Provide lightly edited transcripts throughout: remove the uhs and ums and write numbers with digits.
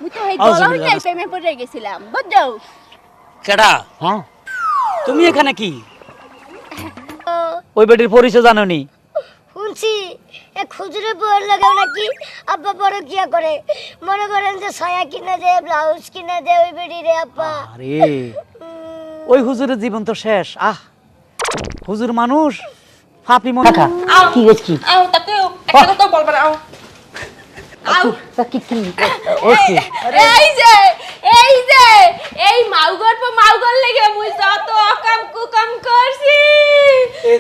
মুই তো এই গলা হইতে প্রেমে পড়ে গেছিলাম বুঝছো। কেডা? হ্যাঁ তুমি এখানে কি? ও ওই বেটির পরিচয় জানো নি? শুনছি এক খুচরে বউয়ের লাগাও নাকি আব্বা বড় কিয়া করে, মনে করেন যে ছায়া কিনে দেয়, ব্লাউজ কিনে দেয় ওই বেড়ি রে আব্বা। আরে ওই হুজুরের জীবন তো শেষ। হুজুর মানুষ ফাপি মনে কাকা কি হচ্ছে কি আও তাতে একটা কথা বলবা না, আও আও কি কি এই যে এই মাউগর লেগে মুই যত অকাম কুকাম করছি।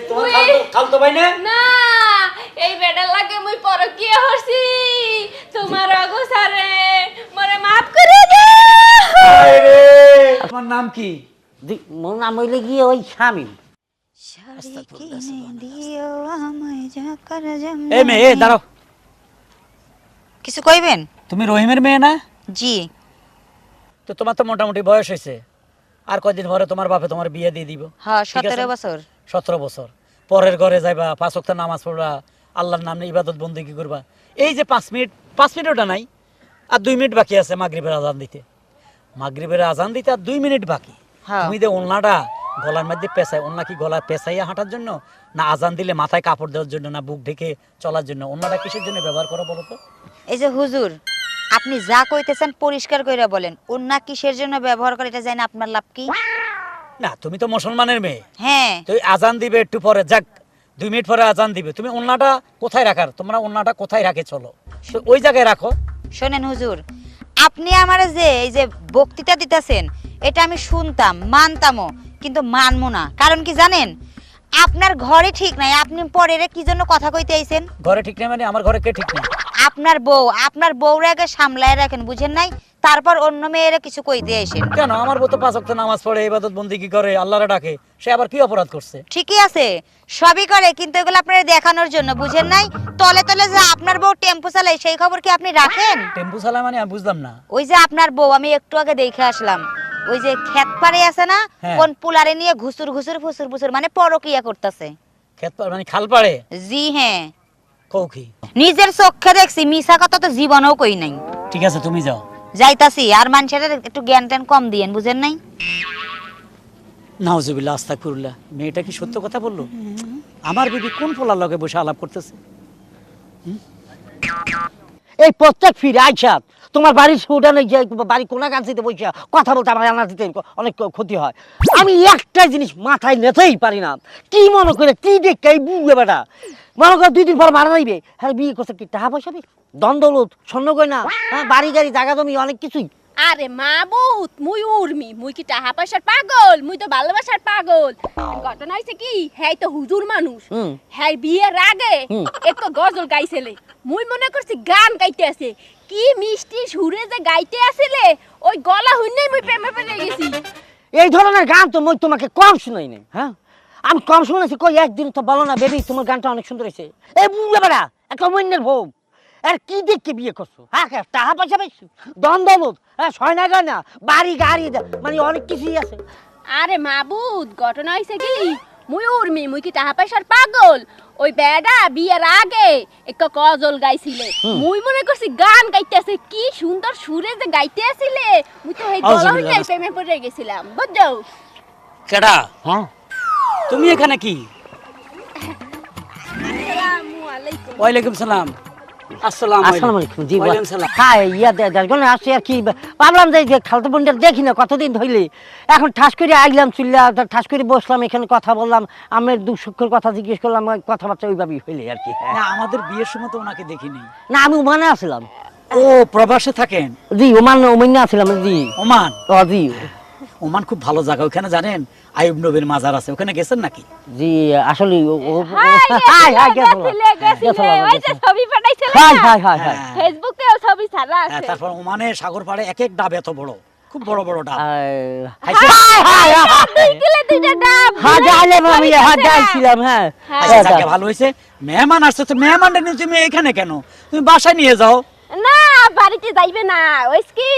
তোমার খালতো ভাই না? না এই বেটার লাগে মুই পরকিয়া হইছি। তোমার অগোসারে মরে মাফ করে দাও। তোমার নাম কি? মোর নাম হইলে গিয়ে ওই স্বামী। এই মেয়ে দাঁড়াও। কিছু কইবেন? তুমি রহিমের মেয়ে না? জি। তো তোমার তো মোটামুটি বয়স হয়েছে, আর কয়দিন পরে তোমার বাপে তোমার বিয়ে দিয়ে দিব। হ্যাঁ ঠিক আছে? 17 বছর। 17 বছর পরের ঘরে যাইবা, 5 ওয়াক্ত নামাজ পড়বা, আল্লাহর নাম নিয়ে ইবাদত বন্দেগী করবা। এই যে 5 মিনিটও নাই, আর 2 মিনিট বাকি আছে মাগরিবের আজান দিতে। মাগরিবের আজান দিতে আর 2 মিনিট বাকি। হ্যাঁ। তুমি যে ওলনাটা গলার মধ্যে পেঁচাই, ওলনা কি গলা পেঁচাইয়া হাঁটার জন্য, না আজান দিলে মাথায় কাপড় দেওয়ার জন্য, না বুক ঢেকে চলার জন্য? ওলনাটা কিসের জন্য ব্যবহার করো বলো তো? এই যে হুজুর, আপনি যা কইতেছেন পরিষ্কার কইরা বলেন, ওন্না কিসের জন্য ব্যবহার করে এটা জানেন আপনার লাভ কি? না তুমি তো মুসলমানের মেয়ে, হ্যাঁ তো আজান দিবে একটু পরে, যাক 2 মিনিট পরে আজান দিবে, তুমি ওলনাটা কোথায় রাখার, তোমরা ওলনাটা কোথায় রাখে চলো, তো ওই জায়গায় রাখো। শোনেন হুজুর, আপনি আমারে যে এই যে বক্তৃতা দিতেছেন এটা আমি শুনতাম, মানতামও, কিন্তু মানবো না। কারণ কি জানেন, আপনার ঘরে ঠিক নাই, আপনি পরের কি জন্য কথা কইতে আইছেন? ঘরে ঠিক নেই মানে? আমার ঘরে কে ঠিক নেই? আপনার বউরে আগে সামলায় রাখেন, বুঝেন নাই? তারপর অন্য মেয়েরা কিছু কইতে আইছেন কেন? আমার বউ তো 5 ওয়াক্ত নামাজ পড়ে, ইবাদত বন্দেগী করে, আল্লাহরে ডাকে, সে আবার কি অপরাধ করছে? ঠিকই আছে, সবই করে, কিন্তু এগুলো আপনারা দেখানোর জন্য, বুঝেন নাই? তলে তলে যে আপনার বউ টেম্পো চালায় সেই খবর কি আপনি রাখেন? টেম্পু চালায় মানে? আমি বুঝলাম না। ওই যে আপনার বউ, আমি একটু আগে দেখে আসলাম, ওই যে ক্ষেত পাড়ে আছে না, হ্যাঁ। কোন পুলারে নিয়ে ঘুসুর ঘুসুর ফুসুর ফুসুর মানে পরকিয়া করতেছে। ক্ষেত মানে খাল পাড়ে? জি হ্যাঁ, কৌকি? নিজের চোখে দেখছি, মিছা কথা তো জীবনেও কই নাই। ঠিক আছে তুমি যাও। যাইতাছি, আর মানুষের একটু জ্ঞান ট্যান কম দিয়েন, বুঝেন নাই? নাউজুবিল্লাহ, আস্তাগফিরুল্লাহ। মেয়েটা কি সত্য কথা বললো? আমার বিবি কোন পোলার লগে বসে আলাপ করতেছে? এই প্রত্যেক ফিরে আইসাত তোমার বাড়ির উঠানে যে বাড়ি কোনা কাঁচিতে বসে কথা বলতে আমার রান্না দিতে অনেক ক্ষতি হয়। আমি একটা জিনিস মাথায় নিতেই পারি না, কি মনে করে কি দেখে এই বুঝবে বেটা, মনে করে 2 দিন পর মারা যাইবে, হ্যাঁ বিয়ে করছে কি টাকা পয়সা দিই, দন্দলত স্বর্ণ গয়না, হ্যাঁ বাড়ি গাড়ি জায়গা জমি অনেক কিছুই। আরে মাবুত মুই উর্মি, মুই কি টাকা পয়সার পাগল? মুই তো ভালোবাসার পাগল। ঘটনা হইছে কি, হ্যাঁ তো হুজুর মানুষ, হ্যাঁ বিয়ের আগে একটু গজল গাইছিলে। মুই মনে করছি গান গাইতে আছে, কি মিষ্টি সুরে যে গাইতে আসিলে, ওই গলা হইনেই মুই প্রেমে পড়ে গেছি। এই ধরনের গান তো মই তোমাকে কম শুনাই নাই, হ্যাঁ আমি কম শুনেছি, কই একদিন তো বলো না বেবি তোমার গানটা অনেক সুন্দর হয়েছে। এই বুঝবে বেটা একটা মন্যের বউ, আর কি দেখে বিয়ে করছো? হ্যাঁ টাকা পয়সা বেশি, দন্দলত, হ্যাঁ সয়না গয়না, বাড়ি গাড়ি, মানে অনেক কিছুই আছে। আরে মাবুত, ঘটনা হইছে কি, মুই উর্মি, মুই কি টাকা পয়সার পাগল? ওই বেডা বিয়ের আগে একটু গজল গাইছিলে, মুই মনে করছি গান গাইতেছে, কি সুন্দর সুরে যে গাইতে আসিলে, মুই তো এই গলা হইতে প্রেমে পড়ে গেছিলাম বুঝছো। কেডা? হ্যাঁ তুমি এখানে কি? আসসালামু আলাইকুম। ওয়ালাইকুম সালাম। আসসালামু আসসালামু আলাইকুম। জি ওয়ালাইকুম সালাম। হ্যাঁ ইয়া দেখো আসছি আর কি ভাবলাম যে খালতো বোনটার দেখি না কতদিন ধরলে, এখন ঠাস করে আইলাম, চুল্লা ঠাস করে বসলাম এখানে, কথা বললাম, আমার দুঃখ সুখের কথা জিজ্ঞেস করলাম, কথাবার্তা ওইভাবেই হইলে আর কি। না আমাদের বিয়ের সময় তো ওনাকে দেখিনি। না আমি ওমানে আসলাম। ও প্রবাসে থাকেন? জি ওমানে আসলাম। জি ওমান? ও জি ওমান খুব ভালো জায়গা, ওখানে জানেন আইয়ুব নবীর মাজার আছে, ওখানে গেছেন নাকি? জি আসলে ছবি পাঠাইছিল ফেসবুকে, ছবি ছাড়া আছে। তারপর ওমানে সাগর পাড়ে এক এক ডাব এত বড়, খুব বড় বড় ডাব। ভালো হয়েছে, মেহমান আসছে, তো মেহমানটা নিয়ে তুমি এখানে কেন? তুমি বাসায় নিয়ে যাও না। বাড়িতে যাইবে না, ওইস কি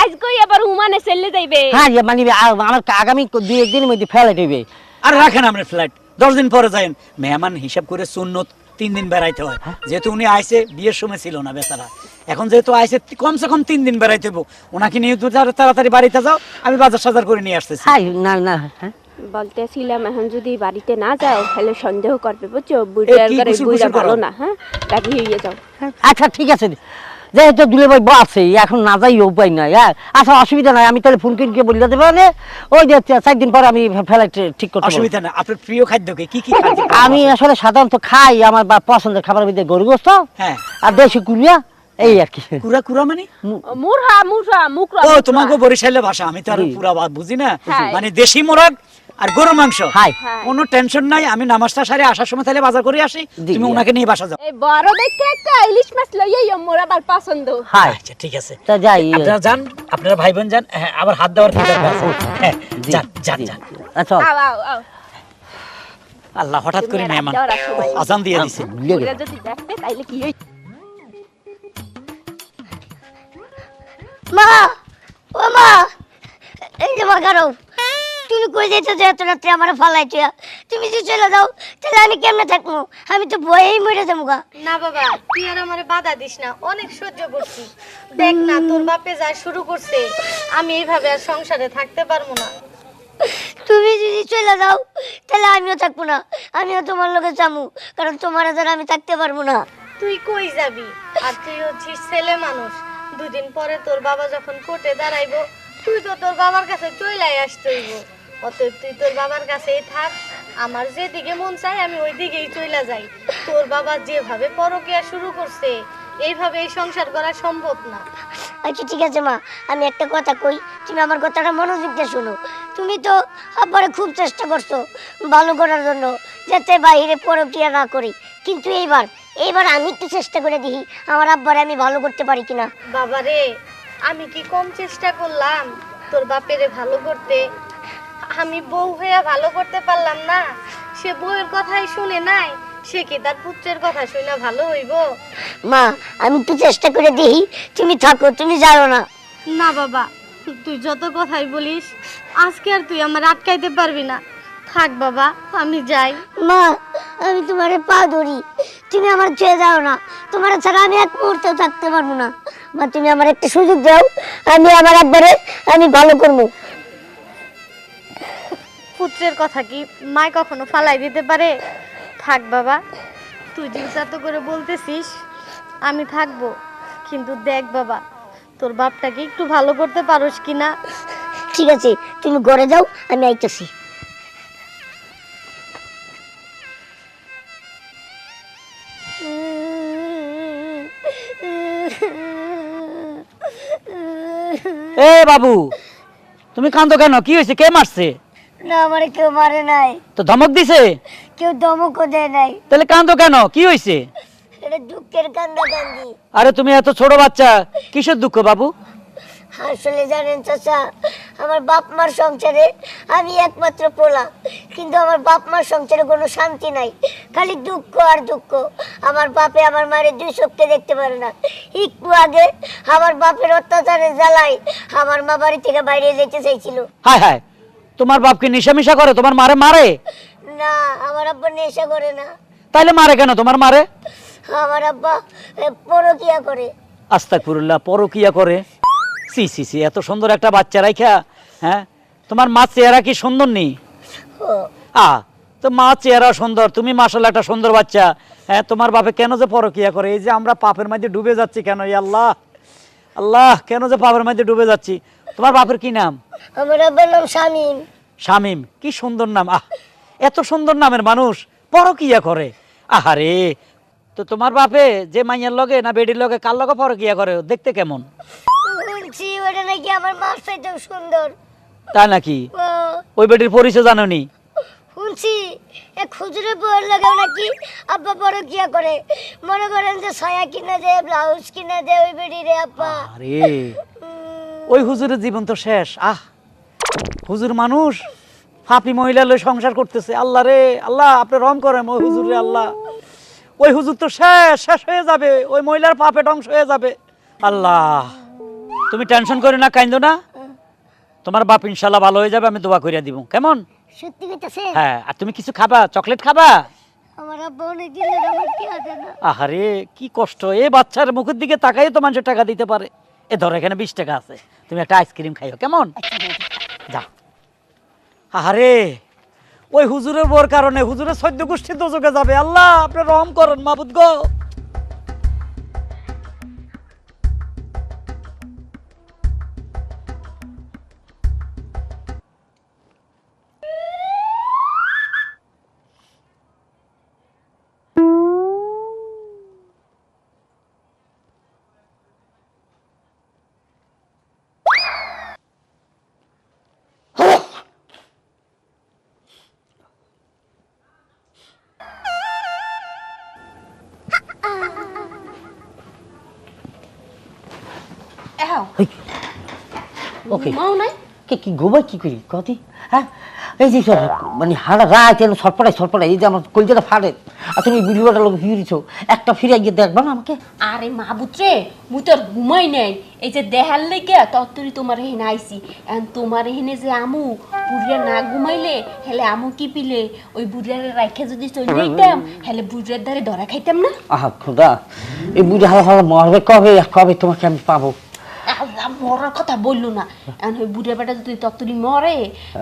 আজ কই আবার উমানে চলে যাইবে। হ্যাঁ মানে আমার আগামী 2-1 দিনের মধ্যে ফ্লাইট হইবে। আর রাখেন আমরা ফ্লাইট 10 দিন পরে যাইন, মেহমান হিসাব করে সুন্নত 3 দিন বেড়াইতে হয়, যেহেতু উনি আইছে বিয়ের সময় ছিল না বেচারা, এখন যেহেতু আইছে কমসে কম 3 দিন বেড়াইতে হইব, ওনাকে নিয়ে তো তাড়াতাড়ি বাড়িতে যাও, আমি বাজার সাজার করে নিয়ে আসতেছি। হাই না না হ্যাঁ বলতেছিলাম এখন যদি বাড়িতে না যাও তাহলে সন্দেহ করবে, বুঝছো? বুড়ার কি ঘরে কুসুর বুড়া কুসুর করো? ভালো না, হ্যাঁ রাজি হয়ে যাও। আচ্ছা ঠিক আছে, যেহেতু দুলে ভাই আছে এখন না যাই উপায় নাই। হ্যাঁ আচ্ছা অসুবিধা নাই, আমি তাহলে ফোন করে বলে দেবো, মানে ওই যে 4 দিন পর আমি ফ্লাইট ঠিক করতে পারবো। অসুবিধা না। আপনার প্রিয় খাদ্য কি কি খাদ্য? আমি আসলে সাধারণত খাই আমার পছন্দের খাবারের মধ্যে গরু গোস্ত হ্যাঁ, আর দেশি কুলিয়া, এই আর কি। কুরা কুরা মানে? মুরহা মুরহা মুকরা। ও তোমাকে বরিশালের ভাষা, আমি তো আর জি। পুরা বুঝি না। হ্যাঁ। মানে দেশি মোরগ আর গরু মাংস। হাই কোনো টেনশন নাই, আমি নামাজটা সারে আসার সময় তাহলে বাজার করে আসি, জি, তুমি জি। ওনাকে নিয়ে বাসা যাও। এই বড় দেখে একটা ইলিশ মাছ লইয়াই মোর আবার পছন্দ। হাই আচ্ছা ঠিক আছে, তা যাই। আপনারা যান, আপনারা ভাই বোন যান। হ্যাঁ, আবার হাত দেওয়ার কি দরকার আছে? হ্যাঁ, জি, যান যান জি। যান। আচ্ছা আও আও আও। আল্লাহ হঠাৎ করে তুমি মেহমান রাত দেওয়ার সময়। আজান দিয়ে দিছে। ওরা যদি দেখতে তাইলে কি হই? মা, ও মা, এই যে মা কারো তুমি কই যেতে যে এত রাত্রে আমার ফালাইতে, তুমি যদি চলে যাও তাহলে আমি কেমনে থাকবো? আমি তো ভয়েই মরে যাবো গা। না বাবা, তুই আর আমারে বাধা দিস না, অনেক সহ্য করছি। দেখ না তোর বাপে যা শুরু করছে, আমি এইভাবে আর সংসারে থাকতে পারবো না। তুমি যদি চলে যাও তাহলে আমিও থাকবো না, আমিও তোমার লগে যাবো, কারণ তোমার দ্বারা আমি থাকতে পারবো না। তুই কই যাবি? আর তুই হচ্ছিস ছেলে মানুষ, দুদিন পরে তোর বাবা যখন কোর্টে দাঁড়াইবো, তুই তো তোর বাবার কাছে চইলাই আসতে হইব। অতএব তুই তোর বাবার কাছেই থাক, আমার যেদিকে মন চায় আমি ওই দিকেই চইলা যাই। তোর বাবা যেভাবে পরকীয়া শুরু করছে, এইভাবে এই সংসার করা সম্ভব না। আচ্ছা ঠিক আছে মা, আমি একটা কথা কই, তুমি আমার কথাটা মনোযোগ দিয়ে শোনো। তুমি তো আব্বারে খুব চেষ্টা করছো ভালো করার জন্য, যাতে বাইরে পরকীয়া না করি, কিন্তু এইবার আমি একটু চেষ্টা করে দেখি আমার আব্বারে আমি ভালো করতে পারি কিনা। বাবারে, আমি কি কম চেষ্টা করলাম তোর বাপেরে ভালো করতে? আমি বউ হয়ে ভালো করতে পারলাম না? সে বউয়ের কথাই শুনে নাই, সে কি তার পুত্রের কথা শুনে ভালো হইব? মা আমি একটু চেষ্টা করে দেখি, তুমি থাকো, তুমি যাও না। না বাবা, তুই যত কথাই বলিস, আজকে আর তুই আমার আটকাইতে পারবি না। থাক বাবা, আমি যাই। মা আমি তোমারে পা ধরি, তুমি আমার ছেড়ে যাও না, তোমার ছাড়া আমি এক মুহূর্তেও থাকতে পারবো না। মা তুমি আমার একটা সুযোগ দাও, আমি আমার আব্বারে আমি ভালো করবো। পুত্রের কথা কি মায় কখনো ফালাই দিতে পারে? থাক বাবা, তুই যেহেতু এত করে বলতেছিস, আমি থাকবো। কিন্তু দেখ বাবা, তোর বাপটাকে একটু ভালো করতে পারোস কিনা। ঠিক আছে, তুমি ঘরে যাও, আমি আইতেছি। এ বাবু, তুমি কান্দো কেন? কি হয়েছে? কে মারছে? না আমারে কেউ মারে নাই, তো ধমক দিছে? কেউ ধমকও দেয় নাই, তাহলে কান্দো কেন? কি হয়েছে? এটা দুঃখের কান্দা কান্দি। আরে তুমি এত ছোট বাচ্চা, কিসের দুঃখ বাবু? আসলে জানেন চাচা, আমার বাপ মার সংসারে আমি একমাত্র পোলা, কিন্তু আমার বাপ মার সংসারে কোনো শান্তি নাই, খালি দুঃখ আর দুঃখ। আমার বাপে আমার মারে দুই চোখে দেখতে পারে না। একটু আগে আমার বাপের অত্যাচারে জ্বালায় আমার মা বাড়ি থেকে বাইরে যেতে চাইছিল। হায় হায়, তোমার বাপকে নেশা মিশা করে? তোমার মারে মারে? না, আমার আব্বা নেশা করে না, তাইলে মারে কেন তোমার মারে? আমার আব্বা পরকিয়া করে। আস্তাগফিরুল্লাহ, পরকিয়া করে? সি সি সি, এত সুন্দর একটা বাচ্চা রাইখা, হ্যাঁ? তোমার মা চেহারা কি সুন্দর নেই? ও, তো মা চেহারা সুন্দর, তুমি মাশাআল্লাহ একটা সুন্দর বাচ্চা। হ্যাঁ, তোমার বাপে কেন যে পরকিয়া করে? এই যে আমরা পাপের মধ্যে ডুবে যাচ্ছি কেন? এই আল্লাহ আল্লাহ, কেন যে পাপের মধ্যে ডুবে যাচ্ছি? তোমার বাপের কি নাম? আমার আব্বার নাম শামীম। শামীম, কি সুন্দর নাম! এত সুন্দর নামের মানুষ পরকিয়া করে? আহারে, তো তোমার বাপে যে মাইয়ার লগে না বেডির লগে কার লগে পরকিয়া করে? দেখতে কেমন? শুনছি ওটা নাকি আমার মার চাইতেও সুন্দর। তাই নাকি? ও, ওই বেডির পরিচয় জানোনি? শুনছি এক হুজুরের বউয়ের লাগাও নাকি আব্বা পরকিয়া করে, মনে করেন যে ছায়া কিনা দেয়, ব্লাউজ কিনা দেয় ওই বেডি রে আব্বা। আরে, ওই হুজুরের জীবন তো শেষ। হুজুর মানুষ ফাপি মহিলা লই সংসার করতেছে। আল্লাহ রে আল্লাহ, আপনি রহম করেন ওই হুজুর রে আল্লাহ। ওই হুজুর তো শেষ শেষ হয়ে যাবে, ওই মহিলার পাপে ধ্বংস হয়ে যাবে। আল্লাহ, তুমি টেনশন করে না, কাইন্দো না। তোমার বাপ ইনশাল্লাহ ভালো হয়ে যাবে, আমি দোয়া কইরা দিব। কেমন? সত্যি কইতাছে? হ্যাঁ, আর তুমি কিছু খাবা? চকলেট খাবা? আমার আব্বা অনেক দিন ধরে আমার টিয়া দেয় না। আহারে কি কষ্ট, এ বাচ্চার মুখের দিকে তাকাই তো মানুষের টাকা দিতে পারে। এ ধরো এখানে 20 টাকা আছে, তুমি একটা আইসক্রিম খাইও কেমন? যা। আহারে ওই হুজুরের বোর কারণে হুজুরের 14 গোষ্ঠী দোজখে যাবে। আল্লাহ আপনি রহম করেন মাবুদ গো। ওকে মাও নাই কি ঘুমাই কি করি কতি? হ্যাঁ এই যে মানে হারা রাত এলো ছটপটাই এই যে আমার কলজাটা ফাটে। আর তুমি ভিডিওটা লোক ফিরেছো, একটা ফিরে গিয়ে দেখবা না আমাকে? আরে মাহবুত রে মুই তোর ঘুমাই নাই, এই যে দেহার লেগে তত্তরি তোমার এখানে আইছি। এখন তোমার এখানে যে আমু বুড়িয়া না ঘুমাইলে হেলে আমু কি পিলে ওই বুড়িয়ার রাইখে যদি চলে যাইতাম হেলে বুড়িয়ার ধারে ধরা খাইতাম না। আহা খোদা, এই বুঝে হালা মরবে কবে কবে তোমাকে আমি পাবো? মরার কথা বললো না, এখন ওই বুড়ে বেটা যদি তত্তরি মরে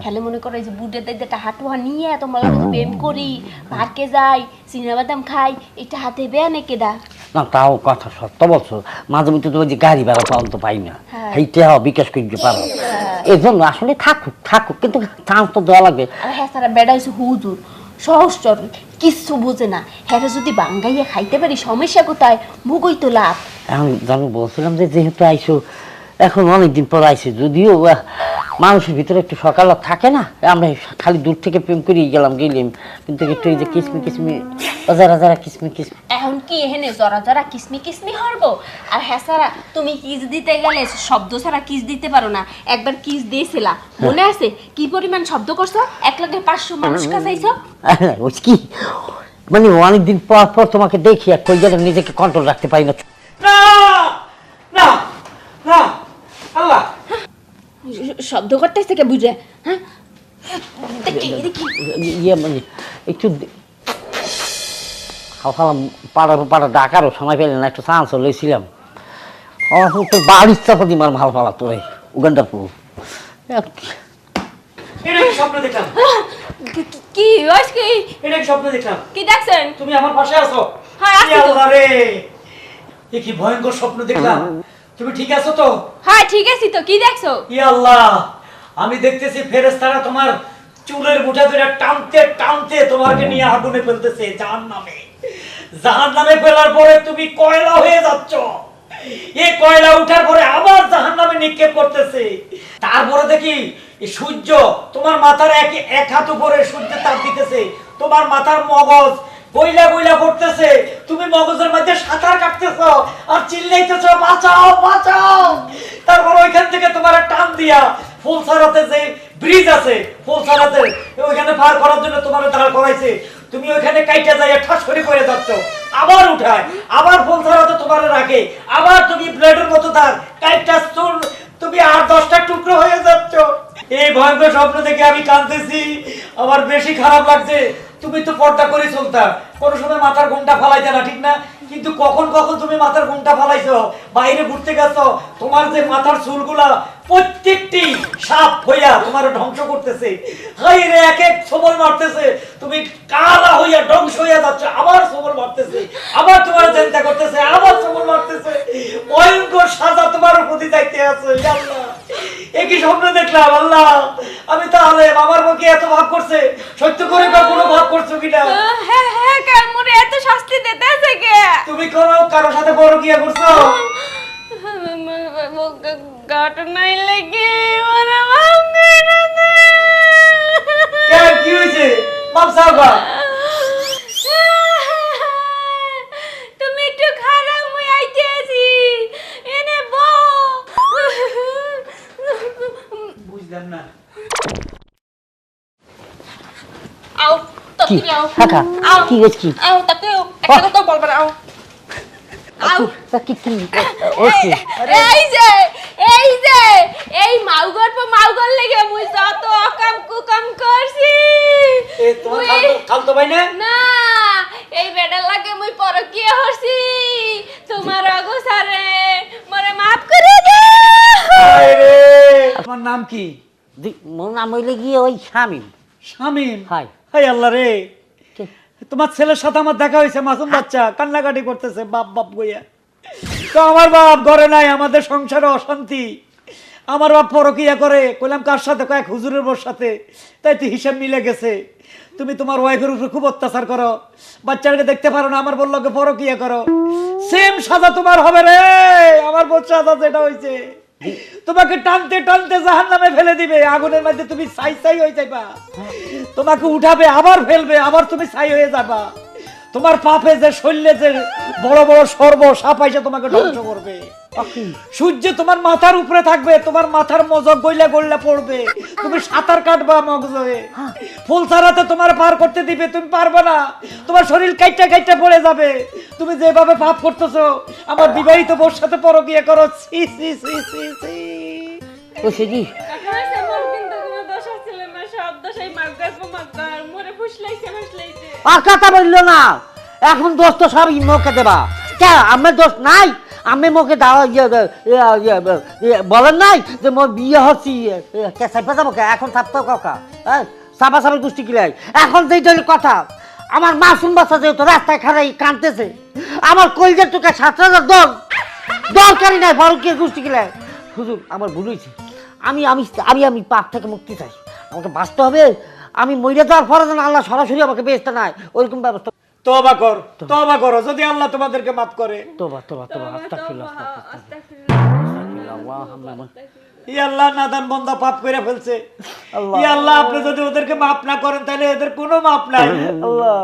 হেলে মনে করে যে বুড়ে দেখতে হাটুয়া নিয়ে তোমার লগে প্রেম করি, পার্কে যাই, সিনেমা বাদাম খাই, এটা হাতে বেয়া নাকি দা? না তাও কথা সত্য বলছো, মাঝে মধ্যে তোমার যে গাড়ি ভাড়া পাওয়া তো পাই না, হ্যাঁ। সেইটা বিকাশ করতে পারো। এই জন্য আসলে থাকুক কিন্তু চান্স তো দেওয়া লাগবে। আর হ্যাঁ সারা বেড়া হয়েছে হুজুর সহজ সরল, কিচ্ছু বোঝে না। হ্যাঁ যদি বাঙ্গাইয়া খাইতে পারি সমস্যা কোথায়, মুগই তো লাভ। এখন আমি বলছিলাম যে যেহেতু আইসো, এখন অনেকদিন পর আইসে, যদিও মানুষের ভিতরে একটু সকাল থাকে না, আমরা খালি দূর থেকে প্রেম করিয়ে গেলাম কিন্তু একটু এই যে কিসমি যারা কিসমি এখন কি এখানে জরা জরা কিসমি কিসমি হরবো? আর হ্যাঁ সারা তুমি কিস দিতে গেলে শব্দ ছাড়া কিস দিতে পারো না। একবার কিস দিয়েছিলা মনে আছে কি পরিমাণ শব্দ করছো? 1,500,000 মানুষ কাছাইছো। ওই কি মানে অনেকদিন পর তোমাকে দেখি আর কই যেন নিজেকে কন্ট্রোল রাখতে পারি না। না না না আল্লাহ শব্দ করতেছে কে বুঝে? হ্যাঁ দেখি দেখি ইয়ে মানে একটু পাড়া ডাকারও সময় পেলে না, একটু চান্স লইছিলাম। তোর বাড়ির চাপাতি মার ভালো পালা তোরে উগান্ডার পুরো। এটা কি স্বপ্ন দেখলাম? কি ওইস কি এটা কি স্বপ্ন দেখলাম? কি দেখছেন? তুমি আমার পাশে আছো? হ্যাঁ আছি তো। আল্লাহ রে এ কি ভয়ঙ্কর স্বপ্ন দেখলাম। তুমি ঠিক আছো তো? হ্যাঁ ঠিক আছে তো। কি দেখছো? ই আল্লাহ, আমি দেখতেছি ফেরেশতারা তোমার চুলের মুঠা ধরে টানতে টানতে তোমাকে নিয়ে আগুনে ফেলতেছে জাহান্নামে ফেলার পরে তুমি কয়লা হয়ে যাচ্ছ। এই কয়লা উঠার পরে আবার জাহান্নামে নিক্ষেপ করতেছে। তারপরে দেখি এই সূর্য তোমার মাথার এক হাত উপরে সূর্যের তাপ দিতেছে, তোমার মাথার মগজ বইলা বইলা পড়তেছে, তুমি মগজের মধ্যে সাঁতার কাটতেছো আর চিল্লাইতেছো বাঁচাও বাঁচাও। তারপর ওইখান থেকে তোমার টান দিয়া ফুলসারাতে যে ব্রিজ আছে, ফুলসারাতে ওইখানে পার করার জন্য তোমার দাঁড় করাইছে, তুমি ওইখানে কাইটা যাইয়া ঠাস করে পড়ে যাচ্ছ, আবার উঠায়, আবার ফুলসারাতে তোমার রাখে, আবার তুমি ব্লেডের মতো ধার কাইটা তুমি আর 10টা টুকরো হয়ে যাচ্ছ। এই ভয়ঙ্কর স্বপ্ন দেখে আমি কাঁদতেছি, আমার বেশি খারাপ লাগছে। তুমি তো পর্দা করে চলতা, কোনো সময় মাথার ঘুমটা ফালাইতে না, ঠিক না? কিন্তু কখন কখন তুমি মাথার ঘুমটা ফালাইছো, বাইরে ঘুরতে গেছো, তোমার যে মাথার চুলগুলা প্রত্যেকটি সাপ হইয়া তোমার ধ্বংস করতেছে। হাই রে এক এক সবল মারতেছে, তুমি কালা হইয়া ধ্বংস হইয়া যাচ্ছ, আবার সবল মারতেছে, আবার তোমার চিন্তা করতেছে, আবার সবল মারতেছে। ভয়ঙ্কর সাজা তোমার প্রতি যাইতে আছে। আল্লাহ একই স্বপ্ন দেখলাম। আল্লাহ আমি তাহলে আমার মুখে এত ভাব করছে, সত্য করে কোনো ভাব করছো কিনা? হ্যাঁ হ্যাঁ কার মনে এত শাস্তি দিতেছে কে? তুমি কারো সাথে বড় গিয়া করছো? ঘটনাই লেগে ওরা ভাঙে না। কেন কি হইছে? বাপ সাগা তুমি একটু খারাপ মুই আইতে আছি এনে বউ। বুঝলাম না। আও কি তকি আও কাকা আও কি হয়েছে কি? আও তাকে একটা কথা বলবার আও আও। কি ওকে এই যে এই মাউগর পর মাউগর লেগে মুই যত অকাম কুকাম করছি। এ তোমার খালতো ভাই না? না তোমার নাম কি? মোর নাম হইলে গিয়ে ওই শামিম। শামিম? হাই। হাই আল্লাহ রে, কে? তোমার ছেলের সাথে আমার দেখা হয়েছে, মাসুম বাচ্চা কান্নাকাটি করতেছে বাপ বাপ গইয়া। তো আমার বাপ ঘরে নাই, আমাদের সংসারে অশান্তি। আমার বাপ পরকিয়া করে, কইলাম কার সাথে, কয়েক হুজুরের বোর সাথে। তাই তো হিসাব মিলে গেছে। তুমি তোমার ওয়াইফের উপরে খুব অত্যাচার করো, বাচ্চাটাকে দেখতে পারো না, আমার বললো পরকিয়া করো। সেম সাজা তোমার হবে রে, আমার বোর সাজা যেটা হয়েছে। তোমাকে টানতে টানতে জাহান্নামে ফেলে দিবে, আগুনের মধ্যে তুমি ছাই ছাই হয়ে যাবা। তোমাকে উঠাবে, আবার ফেলবে, আবার তুমি ছাই হয়ে যাবা। তোমার পাপে যে শরীরে যে বড় বড় সর্ব সাপ আইসা তোমাকে ধ্বংস করবে। সূর্য তোমার মাথার উপরে থাকবে, তোমার মাথার মজক গইলা গইলা পড়বে, তুমি সাঁতার কাটবা মগজে। ফুল ছাড়াতে তোমার পার করতে দিবে, তুমি পারবে না, তোমার শরীর কাইটা কাইটা পড়ে যাবে। তুমি যেভাবে পাপ করতেছো, আমার বিবাহিত বোর সাথে পরকিয়া করো, ছি ছি ছি ছি ছি। ও সে কি? আর কথা বললো না, এখন দোষ তো সব মুখে দেবা। কে আমার দোষ নাই? আমি মুখে দাও বলেন নাই যে মোর বিয়ে হচ্ছি সাইপা যাবো কে? এখন সাপটা কাকা, হ্যাঁ সাপা সাপের গোষ্ঠী কিলাই। এখন যেটা কথা, আমার মাসুম বাচ্চা যেহেতু রাস্তায় খারাই কাঁদতেছে, আমার কলজের তোকে ৭,০০০ দরকারই নাই ফারুকের গোষ্ঠী কিলাই। হুজুর আমার ভুল হয়েছে, আমি আমি আমি আমি পাপ থেকে মুক্তি চাই, আমাকে বাঁচতে হবে। আমি মরে যাওয়ার পরে যেন আল্লাহ সরাসরি আমাকে বেহেশতে নাই, ওইরকম ব্যবস্থা। তওবা কর, তওবা করো, যদি আল্লাহ তোমাদেরকে মাফ করে। তোবা তোবা তোবা আস্তাগফিরুল্লাহ। ইয়া আল্লাহ, নাদান বান্দা পাপ করে ফেলছে। ইয়া আল্লাহ, আপনি যদি ওদেরকে মাফ না করেন তাহলে এদের কোনো মাফ নাই। আল্লাহ